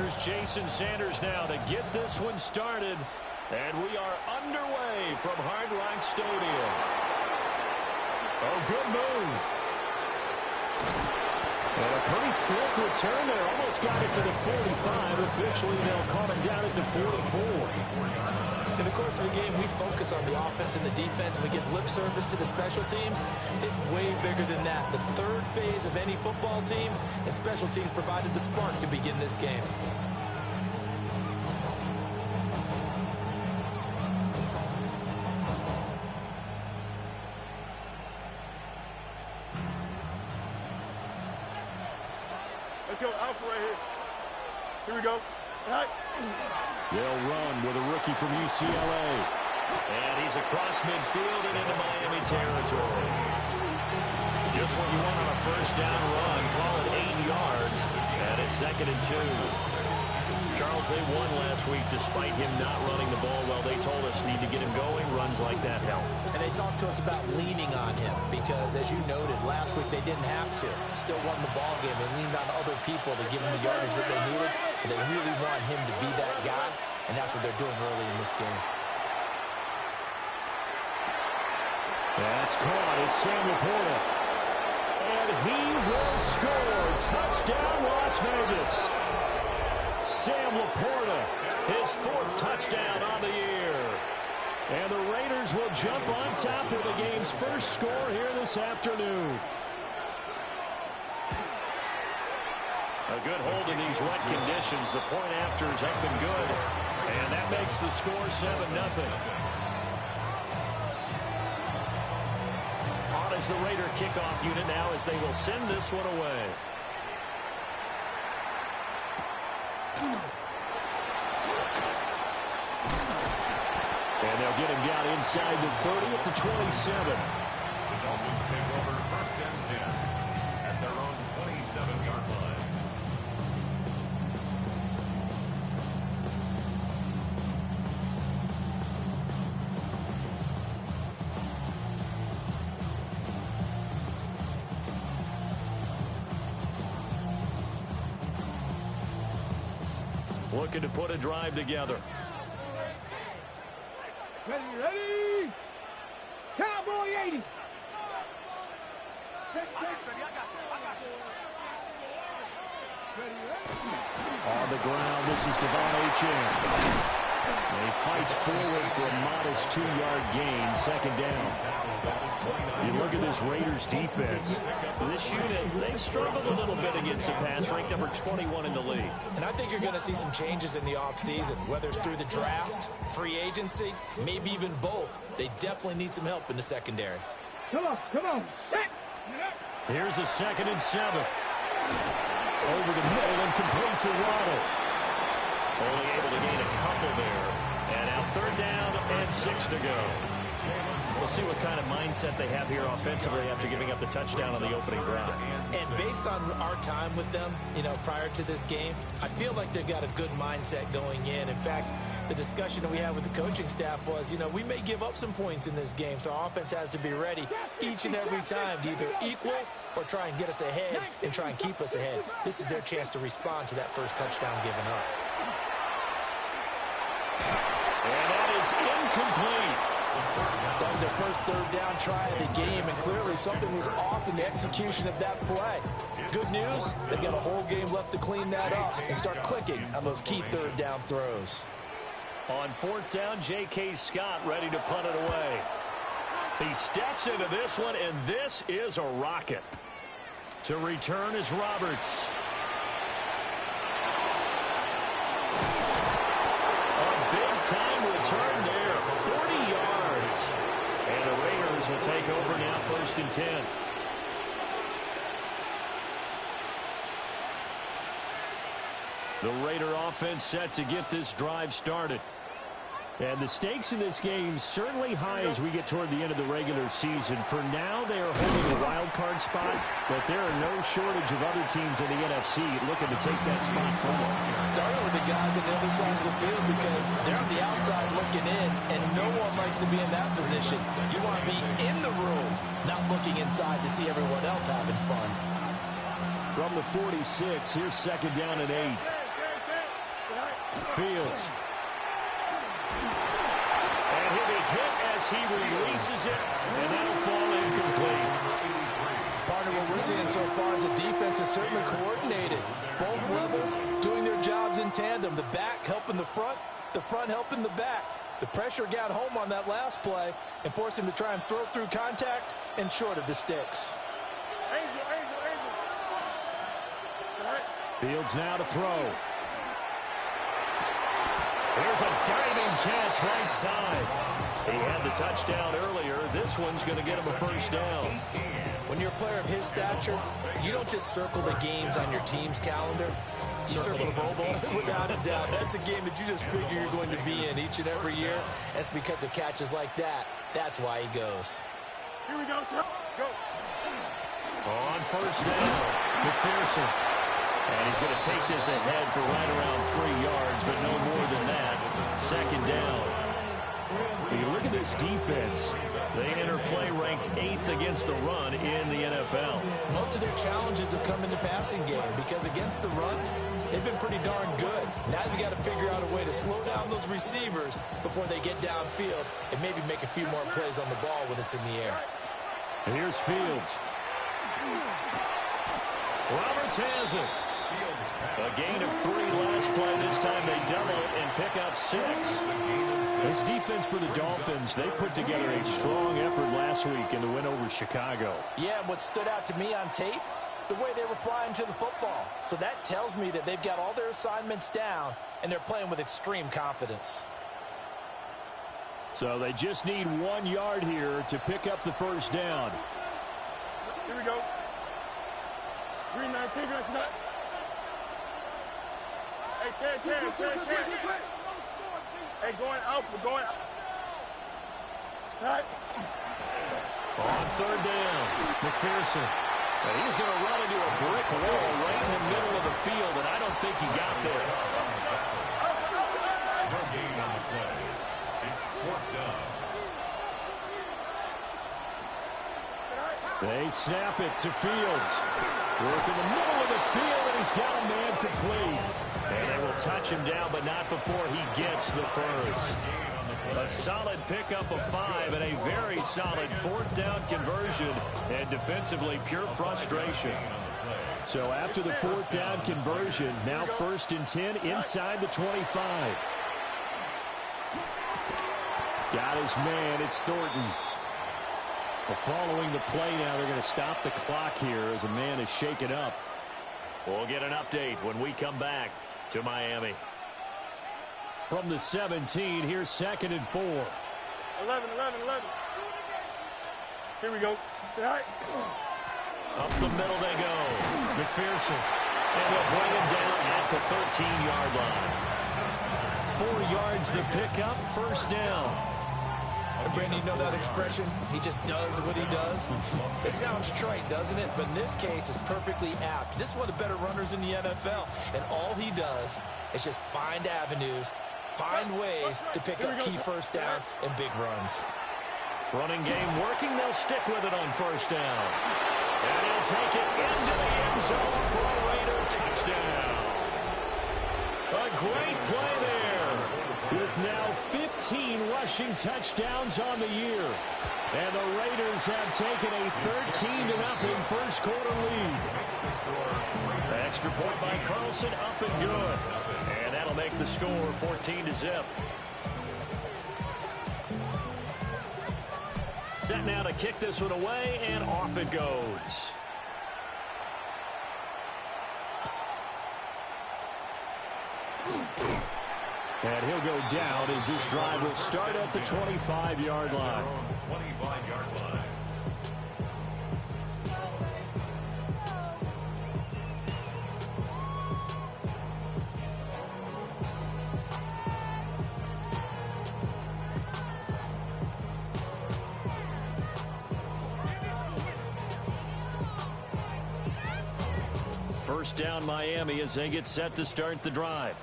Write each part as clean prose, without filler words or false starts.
Here's Jason Sanders now to get this one started. And we are underway from Hard Rock Stadium. Oh, good move. And a pretty slick return there. Almost got it to the 45. Officially, they'll call it down at the 44. In the course of the game, we focus on the offense and the defense. We give lip service to the special teams. It's way bigger than that. The third phase of any football team, and special teams provided the spark to begin this game. Let's go, Alpha right here. Here we go. All right. They'll run with a rookie from UCLA. And he's across midfield and into Miami territory. Just what you want on a first down run. Call it 8 yards. And it's 2nd and 2. Charles, they won last week despite him not running the ball well. They told us need to get him going. Runs like that help. And they talked to us about leaning on him because, as you noted, last week they didn't have to. Still won the ball game. They leaned on other people to give them the yardage that they needed. But they really want him to be that guy, and that's what they're doing early in this game. That's caught. It's Sam Laporta. And he will score. Touchdown, Las Vegas. Sam Laporta, his 4th touchdown on the year. And the Raiders will jump on top with the game's first score here this afternoon. A good hold in these wet conditions. The point after's up and good. And that makes the score 7-0. On is the Raider kickoff unit now as they will send this one away. And they'll get him down inside the 30 at the 27. The Dolphins take over 1st and 10 at their own 27-yard line. Looking to put a drive together. Ready? Cowboy 80. On the ground, this is Devon Achane. He fights forward for a modest 2-yard gain, 2nd down. You look at this Raiders defense. This unit, they've struggled a little bit against the pass, ranked number 21 in the league. And I think you're going to see some changes in the offseason, whether it's through the draft, free agency, maybe even both. They definitely need some help in the secondary. Come on. Here's a 2nd and 7. Over the middle and complete to Waddle. Only able to gain a couple there. And now 3rd down and 6 to go. We'll see what kind of mindset they have here offensively after giving up the touchdown on the opening drive. And based on our time with them, prior to this game, I feel like they've got a good mindset going in. In fact, the discussion that we had with the coaching staff was, we may give up some points in this game, so our offense has to be ready each and every time to either equal or try and get us ahead and try and keep us ahead. This is their chance to respond to that first touchdown given up. And that is incomplete. That was their first 3rd down try of the game, and clearly something was off in the execution of that play. Good news, they've got a whole game left to clean that up and start clicking on those key 3rd down throws. On 4th down, J.K. Scott ready to punt it away. He steps into this one, and this is a rocket. To return is Roberts. A big-time return there, 40 yards. And the Raiders will take over now, 1st and 10. The Raider offense set to get this drive started. And the stakes in this game certainly high as we get toward the end of the regular season. For now, they are holding a wild card spot, but there are no shortage of other teams in the NFC looking to take that spot from them. Starting with the guys on the other side of the field because they're on the outside looking in, and no one likes to be in that position. You want to be in the room, not looking inside to see everyone else having fun. From the 46, here's 2nd down and 8. Fields. And he'll be hit as he releases it, and that'll fall incomplete. Partner, what we're seeing so far is the defense is certainly coordinated. Both levels doing their jobs in tandem. The back helping the front helping the back. The pressure got home on that last play and forced him to try and throw through contact and short of the sticks. Angel. Fields now to throw. Here's a diving catch right side. He had the touchdown earlier. This one's going to get him a first down. When you're a player of his stature, you don't just circle the games on your team's calendar. You circle the Pro Bowl without a doubt. That's a game that you just figure you're going to be in each and every year. That's because of catches like that. That's why he goes. Here we go, sir. Go. On first down, McPherson. And he's going to take this ahead for right around 3 yards, but no more than that. Second down. When you look at this defense, they enter play ranked 8th against the run in the NFL. Most of their challenges have come in the passing game because against the run, they've been pretty darn good. Now you got to figure out a way to slow down those receivers before they get downfield and maybe make a few more plays on the ball when it's in the air. And here's Fields. Roberts has it. A gain of 3 last play. This time they double it and pick up 6. This defense for the Dolphins, they put together a strong effort last week in the win over Chicago. Yeah, and what stood out to me on tape, the way they were flying to the football. So that tells me that they've got all their assignments down and they're playing with extreme confidence. So they just need 1 yard here to pick up the first down. Here we go. 3-19, right. Hey, Ted. Hey, going out. We're going out. Right. On third down, McPherson. And he's going to run into a brick wall right in the middle of the field, and I don't think he got there. No gain on the play. It's 4th down. They snap it to Fields. Work in the middle of the field, and he's got a man complete. And they will touch him down, but not before he gets the first. A solid pickup of 5 and a very solid 4th down conversion. And defensively, pure frustration. So after the 4th down conversion, now 1st and 10 inside the 25. Got his man. It's Thornton. Well, following the play now, they're going to stop the clock here as a man is shaken up. We'll get an update when we come back to Miami. From the 17, here's 2nd and 4. 11. Here we go. Right. Up the middle they go. McPherson. And they'll bring him down at the 13-yard line. 4 yards the pickup, first down. And Brandon, you know that expression? He just does what he does. It sounds trite, doesn't it? But in this case, it's perfectly apt. This is one of the better runners in the NFL. And all he does is just find avenues, find ways to pick up key first downs and big runs. Running game working. They'll stick with it on first down. And he'll take it into the end zone for a Raider touchdown. A great play there. With now 15 rushing touchdowns on the year. And the Raiders have taken a 13-0 first quarter lead. The extra point by Carlson, up and good. And that'll make the score 14-0. Set now to kick this one away, and off it goes. And he'll go down as this drive will start at the 25-yard line. 25-yard line. First down Miami as they get set to start the drive.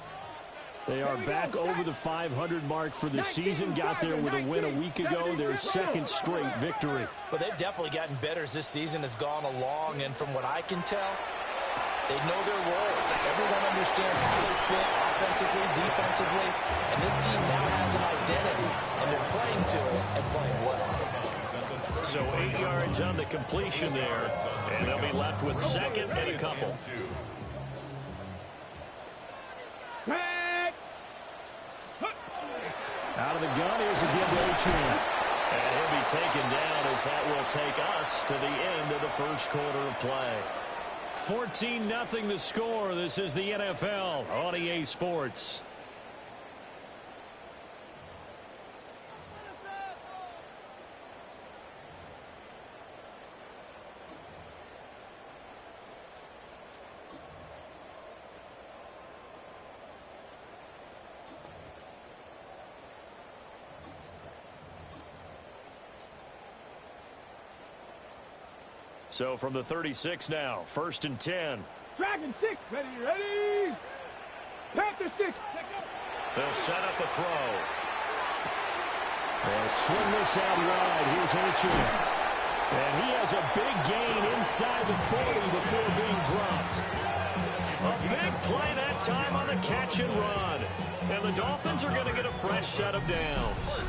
They are back over the 500 mark for the season. Got there with a win a week ago. Their 2nd straight victory. But they've definitely gotten better as this season has gone along. And from what I can tell, they know their roles. Everyone understands how they fit offensively, defensively, and this team now has an identity, and they're playing to it and playing well. So 8 yards on the completion there, and they'll be left with second and a couple. Out of the gun, here's again to Adrian. And he'll be taken down as that will take us to the end of the first quarter of play. 14-0 the score. This is the NFL on EA Sports. So from the 36 now, 1st and 10. Dragon 6, ready. Panther 6. They'll set up a throw. They'll swing this out wide. Here's Archer. And he has a big gain inside the 40 before being dropped. A big play that time on the catch and run. And the Dolphins are going to get a fresh set of downs.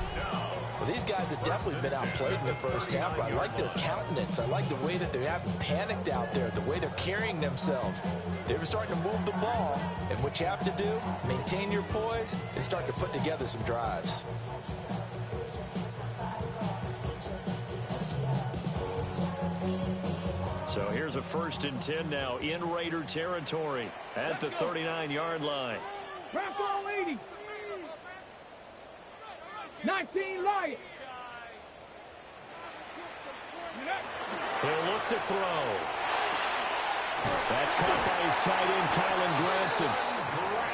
Well, these guys have definitely been outplayed in the first half. I like their countenance. I like the way that they haven't panicked out there, the way they're carrying themselves. They're starting to move the ball, and what you have to do, maintain your poise and start to put together some drives. So here's a 1st and 10 now in Raider territory at the 39-yard line. Crack all 80. 19 Lions. He'll look to throw. That's caught by his tight end, Kylan Granson.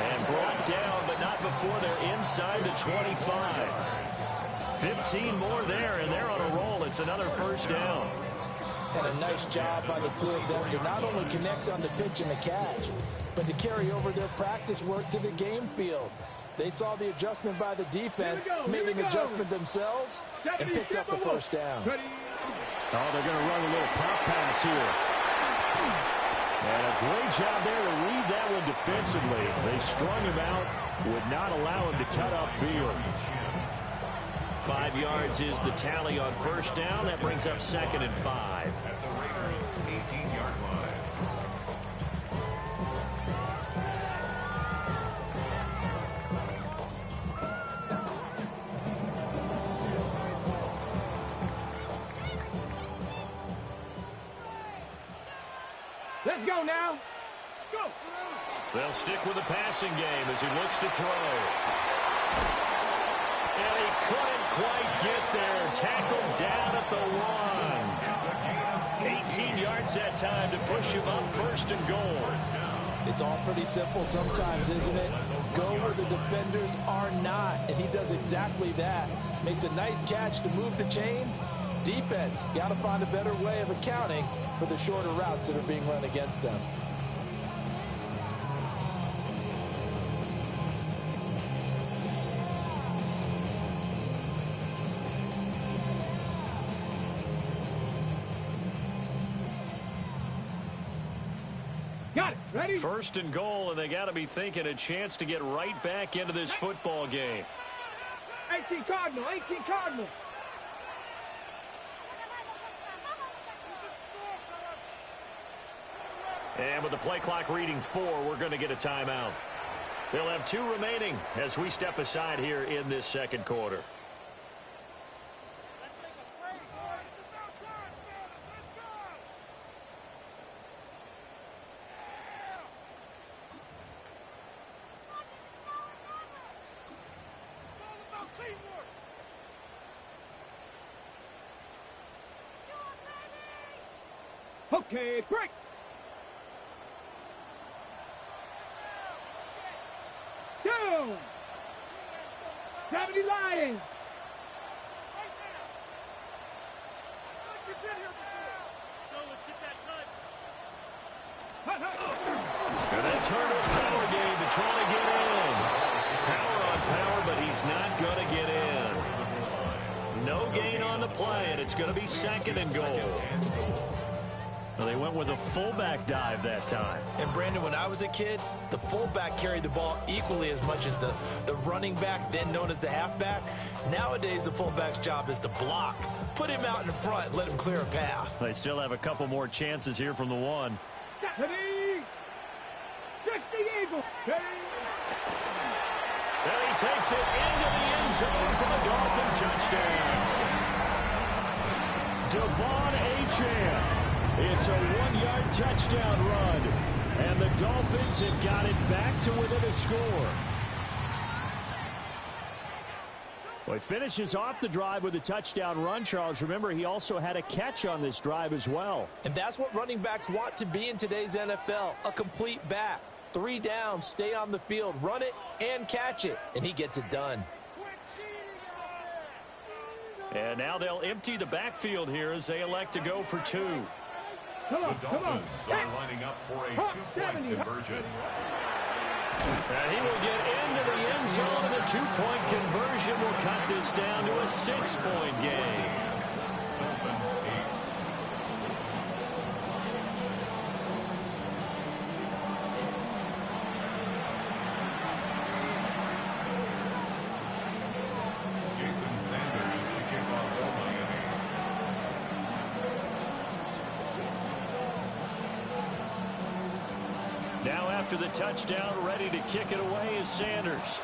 And brought down, but not before they're inside the 25. 15 more there, and they're on a roll. It's another first down. And a nice job by the two of them to not only connect on the pitch and the catch, but to carry over their practice work to the game field. They saw the adjustment by the defense, made an adjustment themselves, and picked up the first down. Oh, they're going to run a little pop pass here. And a great job there to read that one defensively. They strung him out, would not allow him to cut upfield. 5 yards is the tally on first down. That brings up 2nd and 5. At the Raiders' 18-yard line. Let's go now. Go. They'll stick with the passing game as he looks to throw. And he couldn't quite get there. Tackled down at the 1. 18 yards that time to push him up 1st and goal. It's all pretty simple sometimes, isn't it? Go where the defenders are not, and he does exactly that. Makes a nice catch to move the chains. Defense, got to find a better way of accounting for the shorter routes that are being run against them. Got it. Ready? 1st and goal, and they got to be thinking a chance to get right back into this football game. 18 Cardinal. 18 Cardinal. And with the play clock reading 4, we're going to get a timeout. They'll have 2 remaining as we step aside here in this second quarter. Okay, break. Down. 70 Lions. And they turn a power game to try to get in. Power on power, but he's not going to get in. No gain on the play, and it's going to be 2nd and goal. Well, they went with a fullback dive that time. And, Brandon, when I was a kid, the fullback carried the ball equally as much as the running back, then known as the halfback. Nowadays, the fullback's job is to block. Put him out in front, let him clear a path. They still have a couple more chances here from the one. Ready? Check the Eagles. Ready? And he takes it into the end zone for the Dolphin touchdown. Devon Achane. It's a 1-yard touchdown run. And the Dolphins have got it back to within a score. Well, he finishes off the drive with a touchdown run, Charles. Remember, he also had a catch on this drive as well. And that's what running backs want to be in today's NFL, a complete back. 3 downs, stay on the field, run it, and catch it. And he gets it done. And now they'll empty the backfield here as they elect to go for 2. The Dolphins are lining up for a 2-point conversion. And he will get into the end zone, and the 2-point conversion will cut this down to a 6-point game. Dolphins 8. Jason Sanders to kick off for Miami. Now after the touchdown, ready to kick it away is Sanders.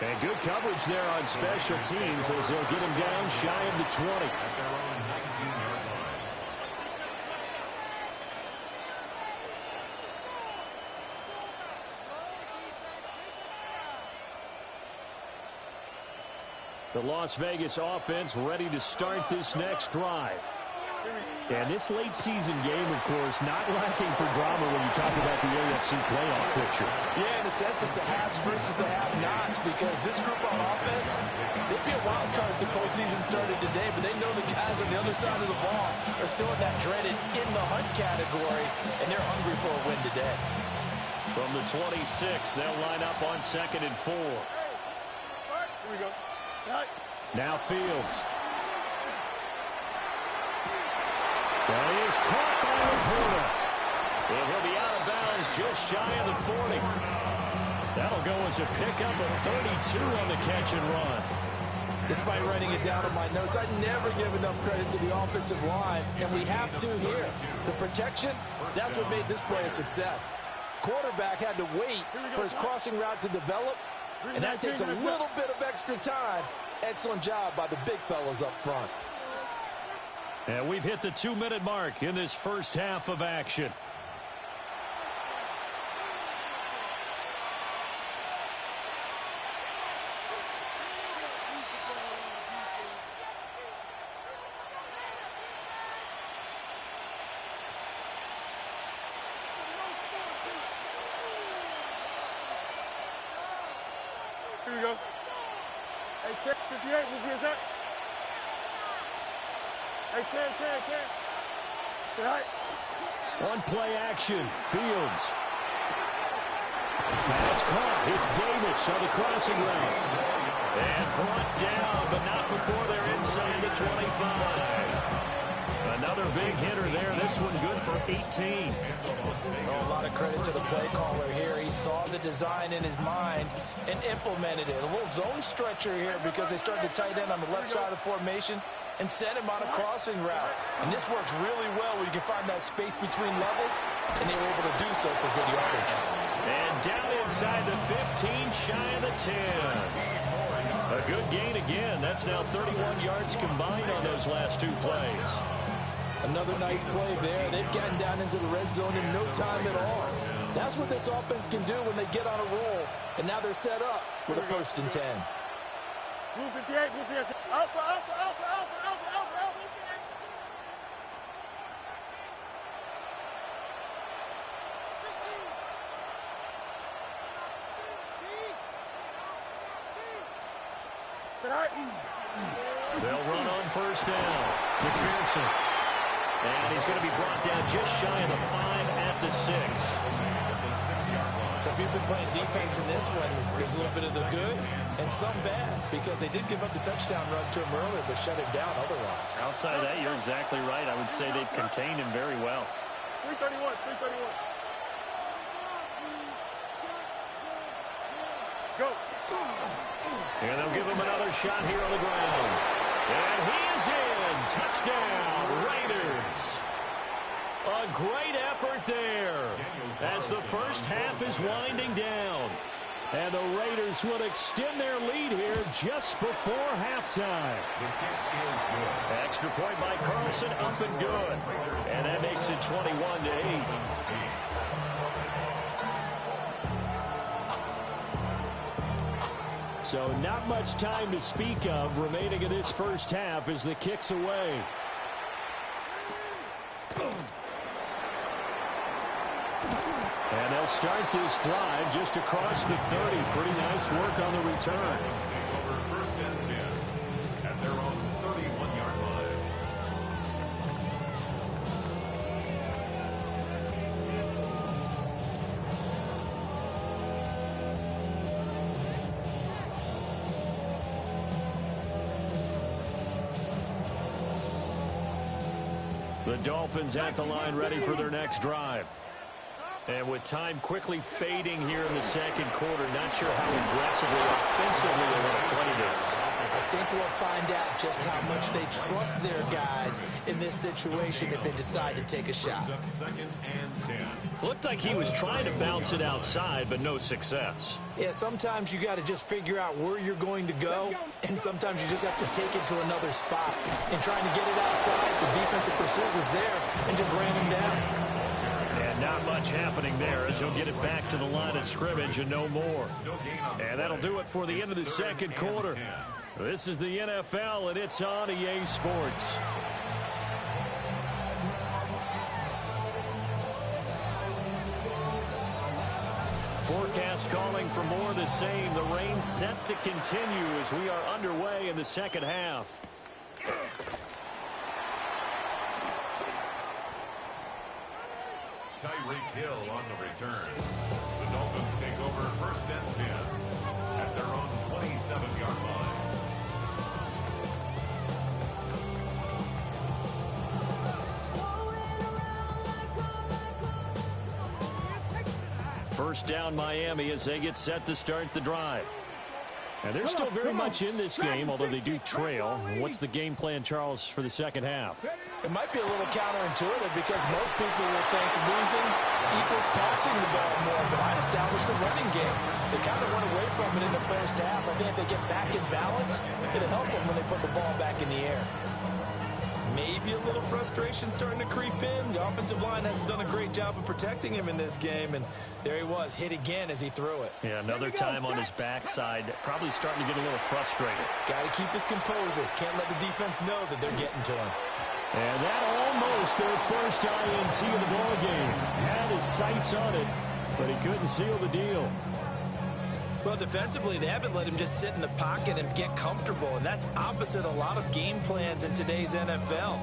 And good coverage there on special teams as they'll get him down shy of the 20. At their own 19-yard line. The Las Vegas offense ready to start this next drive. And this late season game, of course, not lacking for drama when you talk about the AFC playoff picture. Yeah, in a sense, it's the haves versus the have-nots because this group on offense, they'd be a wild card if the postseason started today, but they know the guys on the other side of the ball are still in that dreaded in-the-hunt category, and they're hungry for a win today. From the 26, they'll line up on 2nd and 4. Here we go. Right. Now Fields. Well, he is caught by Laporta. And he'll be out of bounds just shy of the 40. That'll go as a pickup of 32 on the catch and run. Despite writing it down in my notes, I never give enough credit to the offensive line, and we have to here. The protection, that's what made this play a success. Quarterback had to wait for his crossing route to develop, and that takes a little bit of extra time. Excellent job by the big fellas up front. And we've hit the 2-minute mark in this first half of action. Here we go. Hey, 58, who's is that? Hey, Ken. Right. On play action, Fields. Pass caught. It's Davis on the crossing route. And brought down, but not before they're inside the 25. Another big hitter there. This one good for 18. A lot of credit to the play caller here. He saw the design in his mind and implemented it. A little zone stretcher here because they started the tight end on the left side of the formation and sent him on a crossing route. And this works really well where you can find that space between levels, and they were able to do so for good yardage. And down inside the 15, shy of the 10. A good gain again. That's now 31 yards combined on those last 2 plays. Another nice play there. They've gotten down into the red zone in no time at all. That's what this offense can do when they get on a roll. And now they're set up with a 1st and 10. Blue 58, Blue 58. Alpha. They'll run on 1st down. McPherson. And he's going to be brought down just shy of the 5 at the 6. So if you've been playing defense in this one, there's a little bit of the good and some bad, because they did give up the touchdown run to him earlier, but shut him down otherwise. Outside of that, you're exactly right. I would say they've contained him very well. 331, 331. Go. And they'll give him another shot here on the ground. And he is in. Touchdown, Raiders. A great effort there as the first half is winding down. And the Raiders will extend their lead here just before halftime. Extra point by Carlson, up and good. And that makes it 21-8. So not much time to speak of remaining in this first half as the kick's away. And they'll start this drive just across the 30. Pretty nice work on the return. Over first and 10 at their own 31-yard line. The Dolphins at the line ready for their next drive. And with time quickly fading here in the second quarter, not sure how aggressively, offensively they want to play this. I think we'll find out just how much they trust their guys in this situation if they decide to take a shot. Second and 10. Looked like he was trying to bounce it outside, but no success. Yeah, sometimes you got to just figure out where you're going to go, and sometimes you just have to take it to another spot. And trying to get it outside, the defensive pursuit was there and just ran him down. And not much happening there as he'll get it back to the line of scrimmage and no more. And that'll do it for the end of the second quarter. This is the NFL, and it's on EA Sports. Forecast calling for more of the same. The rain set to continue as we are underway in the second half. Tyreek Hill on the return. The Dolphins take over first and 10 at their own 27-yard line. First down Miami as they get set to start the drive. And they're still very much in this game, although they do trail. What's the game plan, Charles, for the second half? It might be a little counterintuitive because most people will think losing equals passing the ball more, but I'd establish the running game. They kind of went away from it in the first half. I think if they get back in balance, it'll help them when they put the ball back in the air. Maybe a little frustration starting to creep in. The offensive line hasn't done a great job of protecting him in this game, and there he was, hit again as he threw it. Yeah, another time on his backside, probably starting to get a little frustrated. Got to keep his composure. Can't let the defense know that they're getting to him. And that almost their first INT of the ball game. Had his sights on it, but he couldn't seal the deal. Well, defensively, they haven't let him just sit in the pocket and get comfortable, and that's opposite a lot of game plans in today's NFL.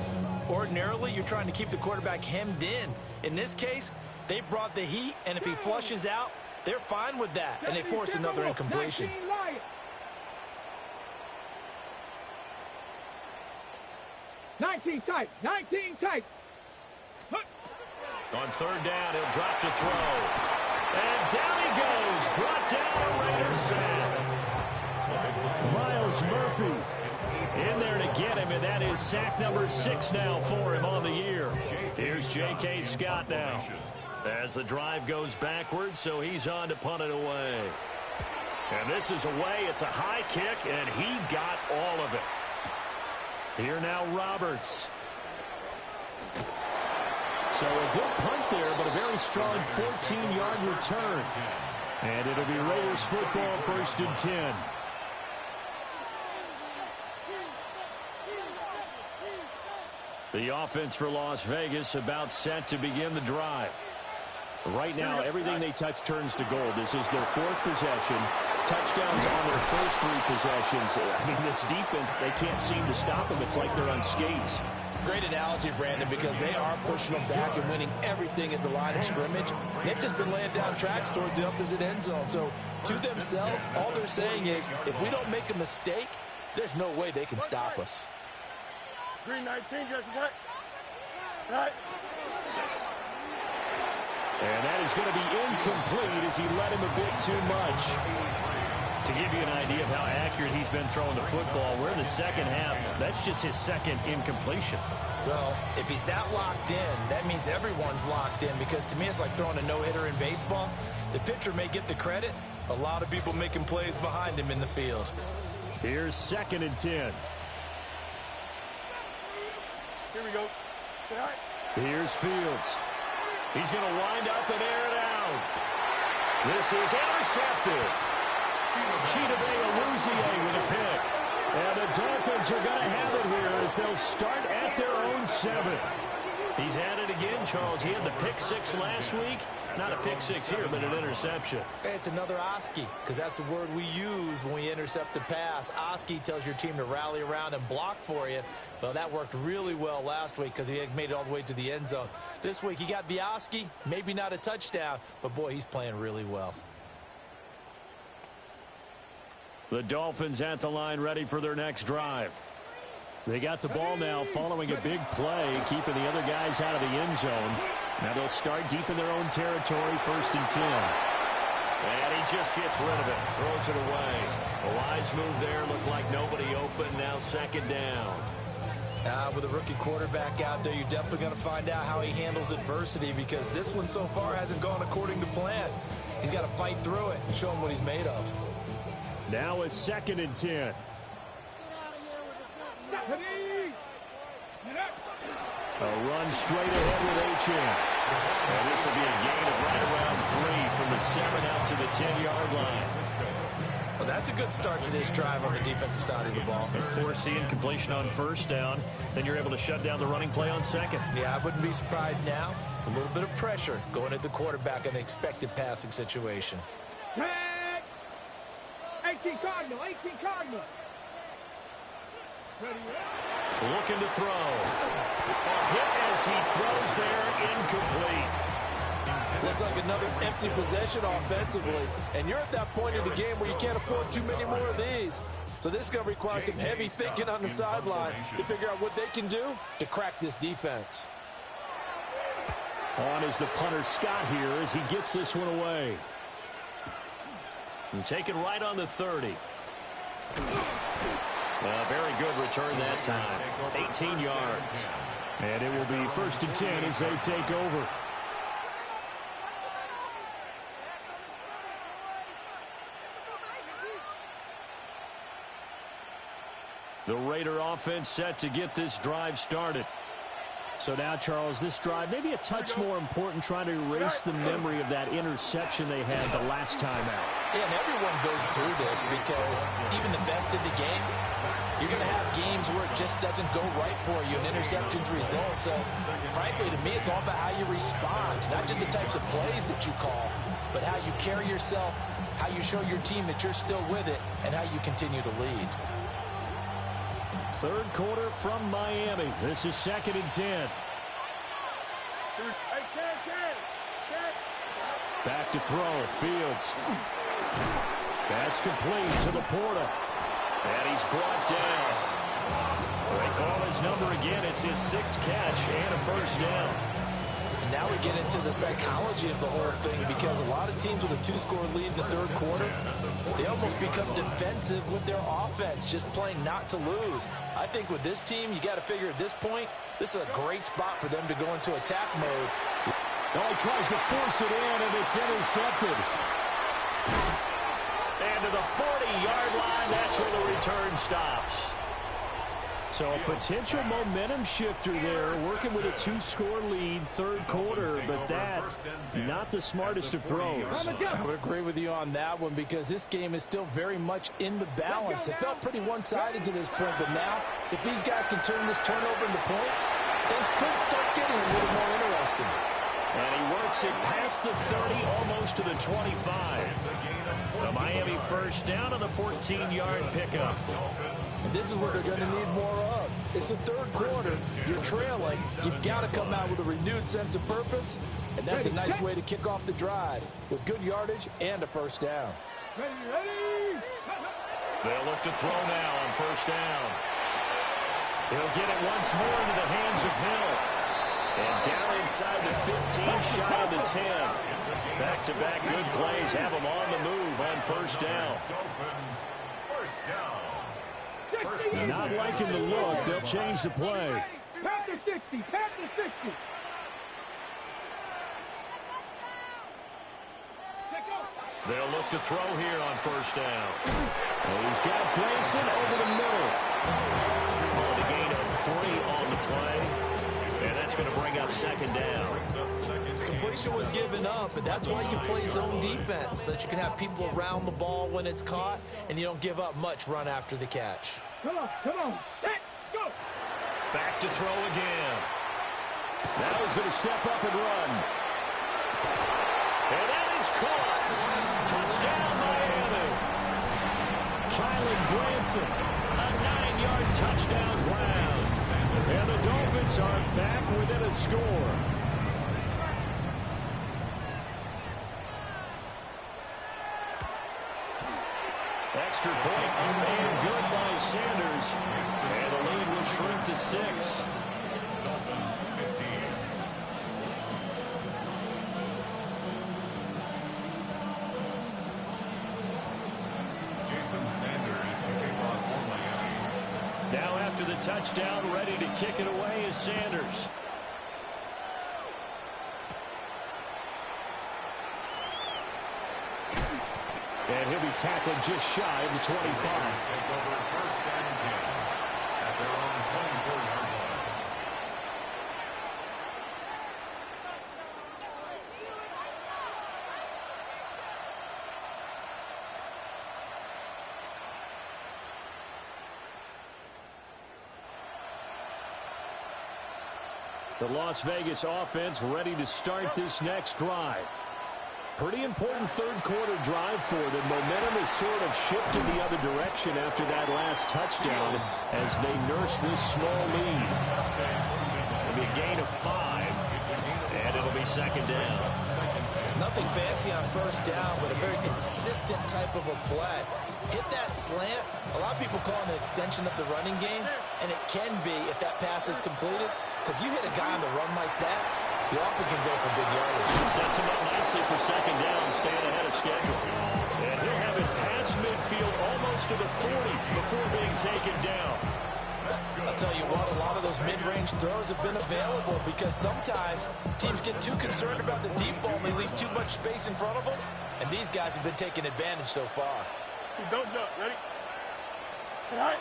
Ordinarily, you're trying to keep the quarterback hemmed in. In this case, they brought the heat, and if he flushes out, they're fine with that, and they force another incompletion. 19 tight, 19 tight. On third down, he'll drop to throw. And down he goes, brought down a Raiders sack. Miles Murphy in there to get him, and that is sack number 6 now for him on the year. Here's J.K. Scott now as the drive goes backwards, so he's on to punt it away. And this is away. It's a high kick, and he got all of it. Here now Roberts. So a good punt there, but a very strong 14-yard return. And it'll be Raiders football, first and 10. The offense for Las Vegas about set to begin the drive. Right now, everything they touch turns to gold. This is their 4th possession. Touchdowns on their first 3 possessions. I mean, this defense, they can't seem to stop them. It's like they're on skates. Great analogy, Brandon, because they are pushing them back and winning everything at the line of scrimmage. They've just been laying down tracks towards the opposite end zone. So to themselves, all they're saying is, if we don't make a mistake, there's no way they can stop us. Green 19, just what? Right. And that is going to be incomplete as he let him a bit too much. To give you an idea of how accurate he's been throwing the football, we're in the second half. That's just his second incompletion. Well, if he's that locked in, that means everyone's locked in, because to me it's like throwing a no-hitter in baseball. The pitcher may get the credit. A lot of people making plays behind him in the field. Here's 2nd and 10. Here we go. Right. Here's Fields. He's going to wind up and air it out. This is intercepted. Chidobe with a pick. And the Dolphins are going to have it here as they'll start at their own 7. He's at it again, Charles. He had the pick 6 last week. Not a pick 6 here, but an interception. It's another Oski, because that's the word we use when we intercept a pass. Oski tells your team to rally around and block for you. Well, that worked really well last week because he made it all the way to the end zone. This week he got the Oski, maybe not a touchdown, but boy, he's playing really well. The Dolphins at the line, ready for their next drive. They got the ball now following a big play, keeping the other guys out of the end zone. Now they'll start deep in their own territory, 1st and 10. And he just gets rid of it, throws it away. A wise move there, looked like nobody open, now 2nd down. With a rookie quarterback out there, you're definitely going to find out how he handles adversity, because this one so far hasn't gone according to plan. He's got to fight through it and show him what he's made of. Now it's 2nd and 10. A run straight ahead with Achane. And this will be a gain of right around 3 from the 7 out to the 10-yard line. Well, that's a good start to this drive on the defensive side of the ball. Force the incompletion on 1st down. Then you're able to shut down the running play on 2nd. Yeah, I wouldn't be surprised now. A little bit of pressure going at the quarterback in an expected passing situation. 18 Cardinal, 18 Cardinal. Looking to throw. A hit as he throws there, incomplete. Looks like another empty possession offensively. And you're at that point in the game where you can't afford too many more of these. So this is going to require some heavy thinking on the sideline to figure out what they can do to crack this defense. On is the punter Scott here as he gets this one away. And taken right on the 30. Very good return that time. 18 yards. And it will be 1st and 10 as they take over. The Raider offense set to get this drive started. So now, Charles, this drive maybe a touch more important, trying to erase the memory of that interception they had the last time out. Yeah, and everyone goes through this, because even the best in the game, you're going to have games where it just doesn't go right for you, and interceptions result. So, frankly, to me, it's all about how you respond, not just the types of plays that you call, but how you carry yourself, how you show your team that you're still with it, and how you continue to lead. 3rd quarter from Miami. This is 2nd and 10. Back to throw. Fields. That's complete to the Porta. And he's brought down. They call his number again. It's his 6th catch and a 1st down. Now we get into the psychology of the whole thing, because a lot of teams with a 2-score lead in the 3rd quarter, they almost become defensive with their offense, just playing not to lose. I think with this team, you got to figure at this point, this is a great spot for them to go into attack mode. Oh, he tries to force it in, and it's intercepted. And to the 40-yard line, that's where the return stops. So a potential momentum shifter there, working with a 2-score lead, 3rd quarter, but that, not the smartest of throws. I would agree with you on that one, because this game is still very much in the balance. It felt pretty one-sided to this point, but now, if these guys can turn this turnover into points, things could start getting a little more interesting. And he works it past the 30, almost to the 25. The Miami first down on the 14-yard pickup. And this is what they're going to need more of. It's the third quarter. You're trailing. You've got to come out with a renewed sense of purpose. And that's a nice way to kick off the drive with good yardage and a first down. Ready. They'll look to throw now on first down. He'll get it once more into the hands of Hill. And down inside the 15, shy of the 10. Back-to-back good plays have him on the move on first down. Not liking the look. They'll change the play. Pat the 60. Pat the 60. They'll look to throw here on first down. And he's got Branson over the middle. On a gain of 3 on the play. And that's going to bring up second down. Completion was given up, and that's why you play zone defense, so that you can have people around the ball when it's caught, and you don't give up much run after the catch. Come on. Set. Go. Back to throw again. Now he's going to step up and run. And that is caught. Touchdown, Miami. Kylan Branson, a 9-yard touchdown ground. And the Dolphins are back within a score. Extra point up and good by Sanders. And the lead will shrink to 6. Dolphins 15. Now after the touchdown, ready to kick it away is Sanders. And he'll be tackled just shy of the 25. Take over first and 10 at their own 24-yard line. The Las Vegas offense ready to start this next drive. Pretty important third-quarter drive for them. Momentum has sort of shifted the other direction after that last touchdown as they nurse this small lead. It'll be a gain of 5, and it'll be second down. Nothing fancy on first down, but a very consistent type of a play. Hit that slant. A lot of people call it an extension of the running game, and it can be if that pass is completed, because you hit a guy on the run like that, he often can go for big yardage. Sets him up nicely for second down, staying ahead of schedule. And he'll have it past midfield almost to the 40 before being taken down. I'll tell you what, a lot of those mid-range throws have been available because sometimes teams get too concerned about the deep ball and they leave too much space in front of them, and these guys have been taking advantage so far. Don't jump. Ready? All right.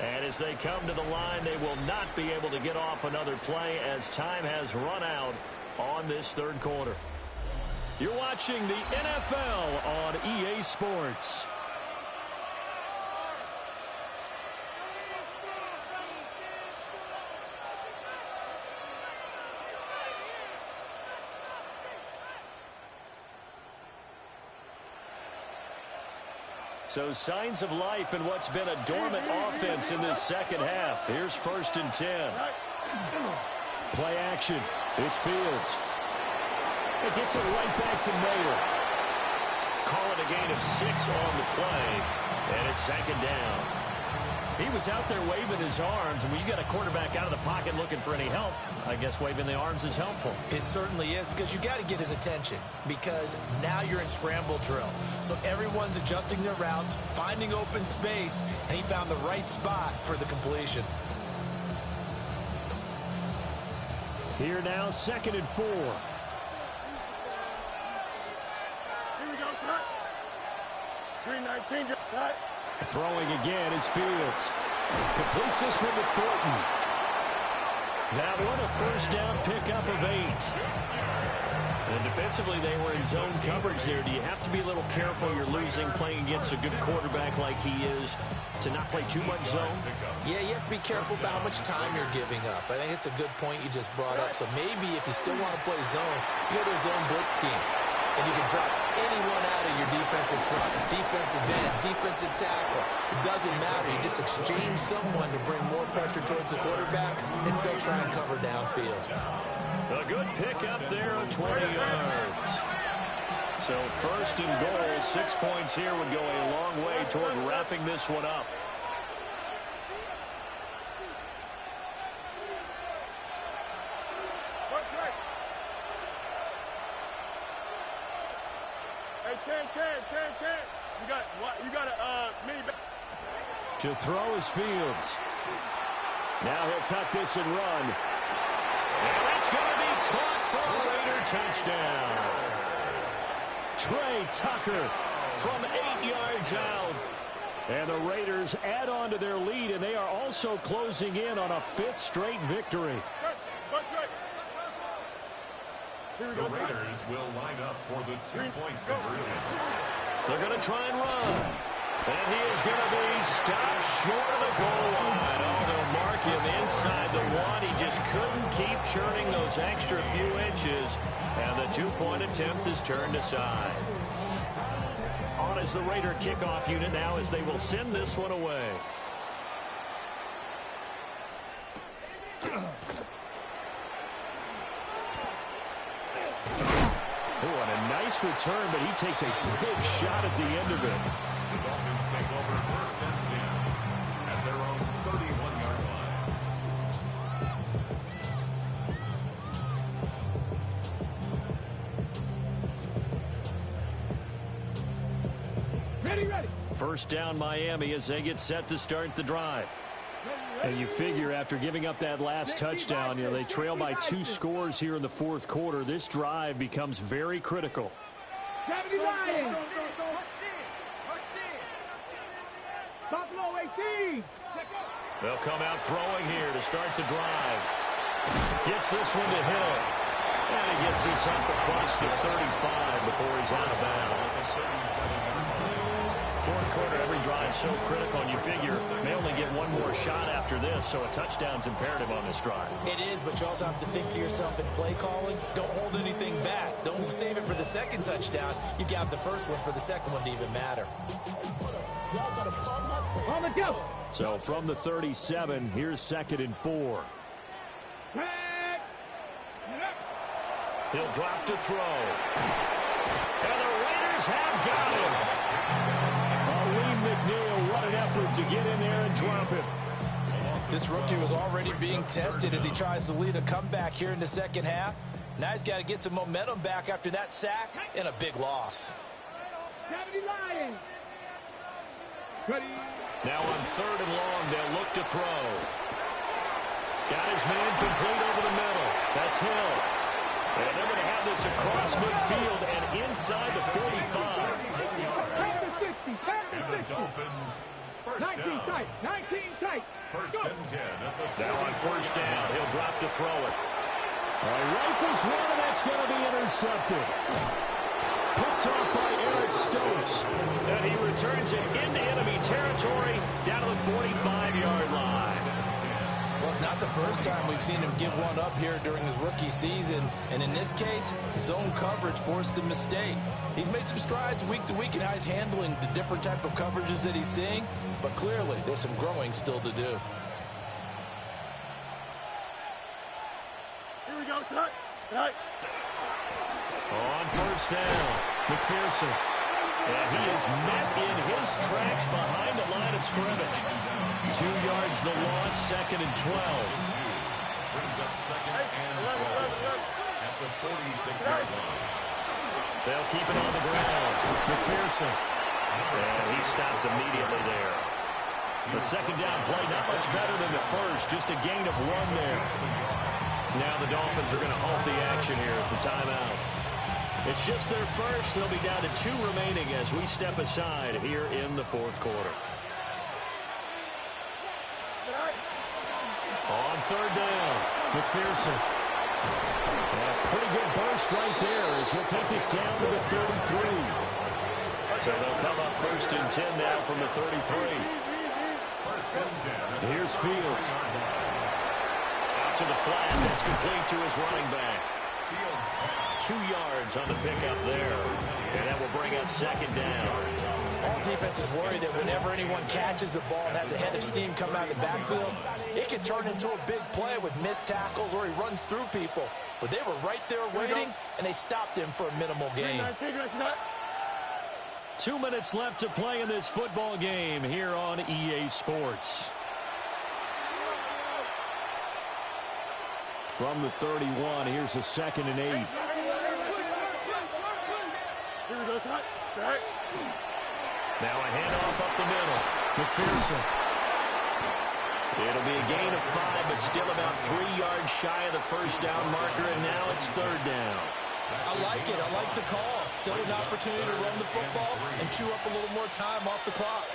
And as they come to the line, they will not be able to get off another play as time has run out on this third quarter. You're watching the NFL on EA Sports. So signs of life in what's been a dormant offense in this second half. Here's first and 10. Play action. It's Fields. It gets it right back to Mayer. Call it a gain of 6 on the play, and it's second down. He was out there waving his arms, and when you got a quarterback out of the pocket looking for any help, I guess waving the arms is helpful. It certainly is, because you got to get his attention, because now you're in scramble drill. So everyone's adjusting their routes, finding open space, and he found the right spot for the completion. Here now, second and 4. Here we go, son. 319, right? Throwing again is Fields. Completes this one to Thornton. That one a first down pickup of 8. And defensively, they were in zone coverage there. Do you have to be a little careful? You're losing playing against a good quarterback like he is to not play too much zone? Yeah, you have to be careful about how much time you're giving up. I think it's a good point you just brought up. So maybe if you still want to play zone, you go to a zone blitz scheme. And you can drop anyone out of your defensive front, defensive end, defensive tackle. It doesn't matter. You just exchange someone to bring more pressure towards the quarterback and still try and cover downfield. A good pick up there on 20 yards. So first and goal, 6 points here would go a long way toward wrapping this one up. You got a mini back. To throw is Fields. Now he'll tuck this and run. And that's going to be caught for a Raider touchdown. Trey Tucker from 8 yards out. And the Raiders add on to their lead, and they are also closing in on a 5th straight victory. The Raiders will line up for the 2-point conversion. They're going to try and run. And he is going to be stopped short of the goal line. Oh, they'll mark him inside the 1. He just couldn't keep churning those extra few inches. And the 2-point attempt is turned aside. On is the Raider kickoff unit now as they will send this one away. Oh, and a nice return, but he takes a big shot at the end of it. The Dolphins take over first and 10 at their own 31-yard line. Ready. First down Miami as they get set to start the drive. And you figure after giving up that last touchdown, they trail by 2 scores here in the 4th quarter. This drive becomes very critical. They'll come out throwing here to start the drive. Gets this one to Hill. And he gets this up across the 35 before he's out of bounds. 4th quarter, every drive so critical, and you figure may only get one more shot after this, so a touchdown's imperative on this drive. It is, but you also have to think to yourself in play calling, don't hold anything back. Don't save it for the second touchdown. You got the first one for the second one to even matter. On the go. So from the 37, here's 2nd and 4. He'll drop to throw. And the Raiders have got him. McNeil, what an effort to get in there and drop it. This rookie was already being tested as he tries to lead a comeback here in the second half. Now he's got to get some momentum back after that sack and a big loss. Now on 3rd and long, they'll look to throw. Got his man complete over the middle. That's Hill. And they're going to have this across midfield and inside the 45. And the Dolphins, first 19 down. tight. 19 tight. First and 10 at the Now on first down, he'll drop to throw it. He rifles one, and that's going to be intercepted. Picked off by Eric Stokes. And he returns it into enemy territory down to the 45-yard line. Well, it's not the first time we've seen him give one up here during his rookie season. And in this case, zone coverage forced the mistake. He's made some strides week to week in how he's handling the different type of coverages that he's seeing. But clearly, there's some growing still to do. Here we go, son. On first down, McPherson. And he is met in his tracks behind the line of scrimmage. 2 yards the loss, 2nd and 12. brings up 2nd and 12 at the 46-yard line. They'll keep it on the ground. McPherson. And he stopped immediately there. The second down play, not much better than the first, just a gain of 1 there. Now the Dolphins are going to halt the action here. It's a timeout. It's just their first. They'll be down to 2 remaining as we step aside here in the 4th quarter. On third down, McPherson. And a pretty good burst right there as he'll take this down to the 33. So they'll come up first and 10 now from the 33. First and 10. Here's Fields. Out to the flat. That's complete to his running back. 2 yards on the pickup there. And that will bring up second down. All defenses worry that whenever anyone catches the ball and has a head of steam coming out of the backfield, it can turn into a big play with missed tackles or he runs through people. But they were right there waiting, and they stopped him for a minimal gain. 2 minutes left to play in this football game here on EA Sports. From the 31, here's a 2nd and 8. Here we go, Scott. Right. Now a handoff up the middle. McPherson. It'll be a gain of 5, but still about 3 yards shy of the first down marker, and now it's third down. I like it. I like the call. Still an opportunity to run the football and chew up a little more time off the clock.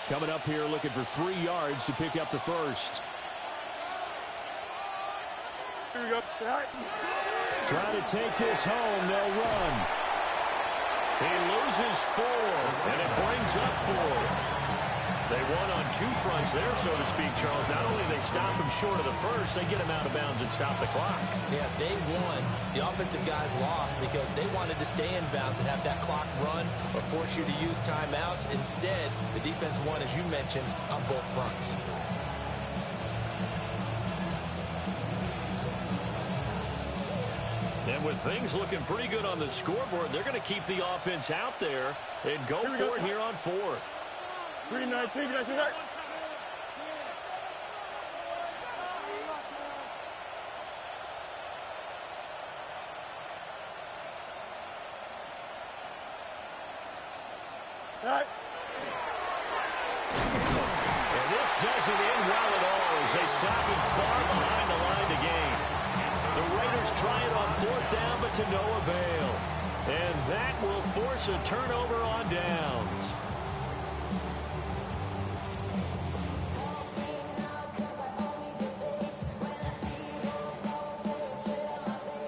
Coming up here looking for 3 yards to pick up the first. Here we go. Right. Trying to take this home. They'll run. He loses 4, and it brings up 4. They won on 2 fronts there, so to speak, Charles. Not only they stop him short of the first, they get him out of bounds and stop the clock. Yeah, they won. The offensive guys lost because they wanted to stay in bounds and have that clock run or force you to use timeouts. Instead, the defense won, as you mentioned, on both fronts. And with things looking pretty good on the scoreboard, they're going to keep the offense out there and go for it here on 4th. 3-19, can I see that? Right. And this doesn't end well at all as they stop him far behind the line to gain. The Raiders try it on 4th down, but to no avail. And that will force a turnover on downs.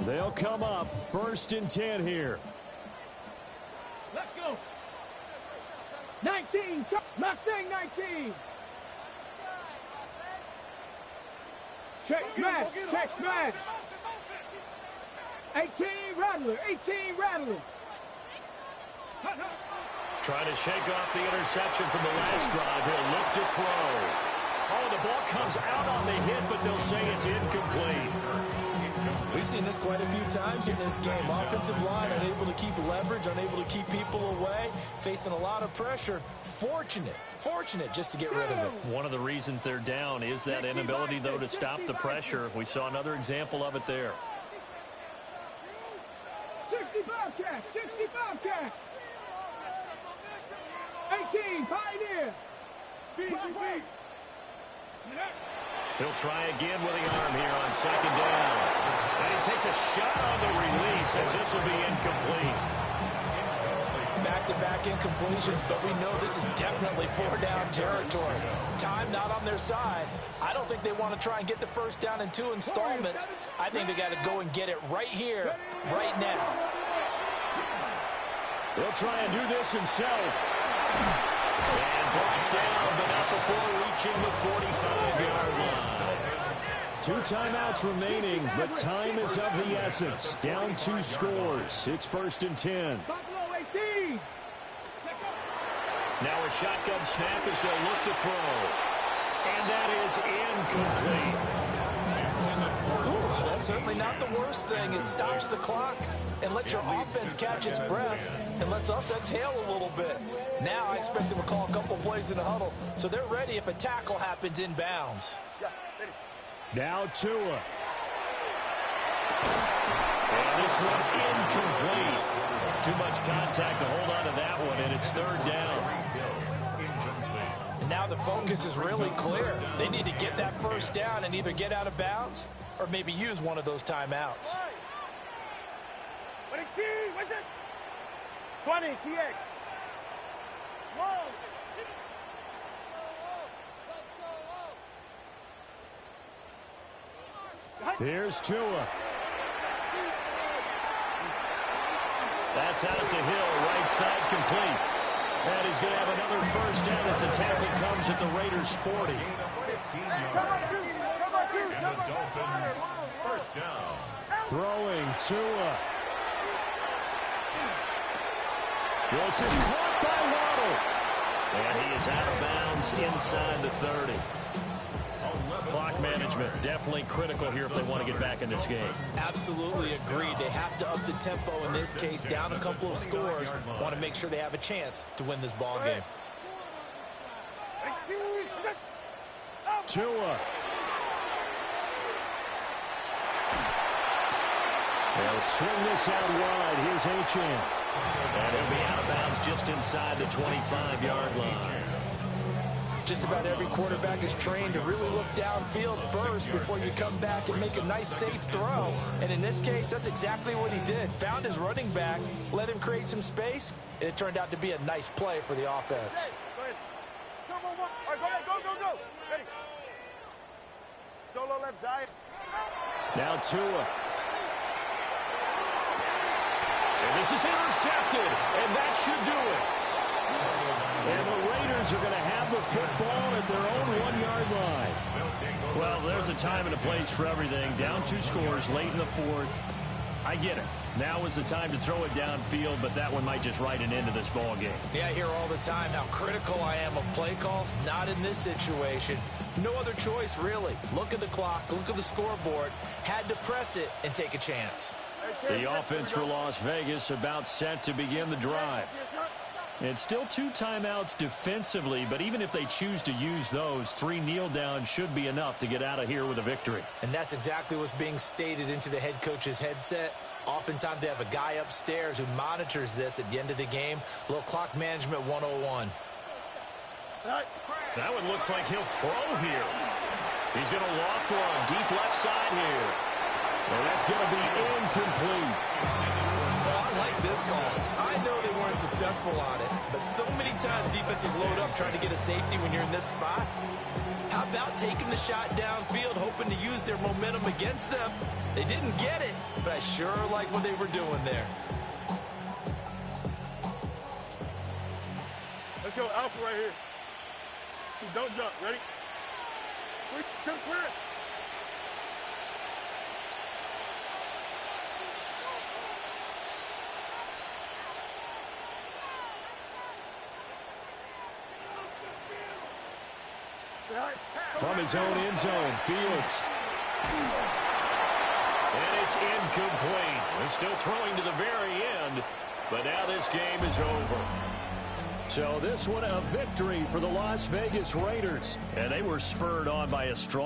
They'll come up first and 10 here. Let's go. 19. Mustang 19. Check smash. Check smash. 18 Rattler. 18 Rattler. Trying to shake off the interception from the last drive. He'll look to throw. Oh, the ball comes out on the hit, but they'll say it's incomplete. We've seen this quite a few times in this game. Offensive line unable to keep leverage, unable to keep people away, facing a lot of pressure. Fortunate just to get rid of it. One of the reasons they're down is that inability, though, to stop the pressure. We saw another example of it there. 65 catch. 65 catch. 18 Pioneer. He'll try again with the arm here on 2nd down. And he takes a shot on the release as this will be incomplete. Back-to-back incompletions, but we know this is definitely 4-down territory. Time not on their side. I don't think they want to try and get the first down in 2 installments. I think they got to go and get it right here, right now. He'll try and do this himself. And brought down, but not before reaching the 45-yard line. 2 timeouts remaining, but time is of the essence. Down 2 scores. It's first and 10. Buffalo 18. Now a shotgun snap as they'll look to throw. And that is incomplete. Ooh, that's certainly not the worst thing. It stops the clock and lets your offense catch its breath and lets us exhale a little bit. Now I expect them to call a couple plays in the huddle, so they're ready if a tackle happens inbounds. Now Tua. And this one incomplete. Too much contact to hold on to that one, and it's 3rd down. And now the focus is really clear. They need to get that first down and either get out of bounds or maybe use one of those timeouts. 20, TX. Here's Tua. That's out to Hill, right side complete. And he's going to have another first down as the tackle comes at the Raiders' 40. And the Dolphins first down. Throwing Tua. This is caught by Waddle. And he is out of bounds inside the 30. Clock management definitely critical here if they want to get back in this game. Absolutely agreed. They have to up the tempo in this case, down a couple of scores. Want to make sure they have a chance to win this ball game. Tua. They'll swing this out wide. Here's Achane. And he'll be out of bounds just inside the 25-yard line. Just about every quarterback is trained to really look downfield first before you come back and make a nice, safe throw. And in this case, that's exactly what he did. Found his running back, let him create some space, and it turned out to be a nice play for the offense. Go ahead. Turbo one. All right, go ahead. Go. Ready. Solo left side. Now Tua. And this is intercepted, and that should do it. And the Raiders are going to have the football at their own 1-yard line. Well, there's a time and a place for everything. Down 2 scores late in the 4th. I get it. Now is the time to throw it downfield, but that one might just write an end to this ball game. Yeah, I hear all the time how critical I am of play calls. Not in this situation. No other choice, really. Look at the clock. Look at the scoreboard. Had to press it and take a chance. The offense for Las Vegas about set to begin the drive. It's still 2 timeouts defensively, but even if they choose to use those, 3 kneel downs should be enough to get out of here with a victory. And that's exactly what's being stated into the head coach's headset. Oftentimes they have a guy upstairs who monitors this at the end of the game. A little clock management 101. That one looks like he'll throw here. He's going to loft one deep left side here. And that's going to be incomplete. Oh, I like this call. I know they weren't successful on it, but so many times defenses load up trying to get a safety when you're in this spot. How about taking the shot downfield, hoping to use their momentum against them? They didn't get it, but I sure like what they were doing there. Let's go alpha right here. Don't jump. Ready? 3, chips clear. From his own end zone, Fields. And it's incomplete. They're still throwing to the very end, but now this game is over. So this one a victory for the Las Vegas Raiders. And they were spurred on by a strong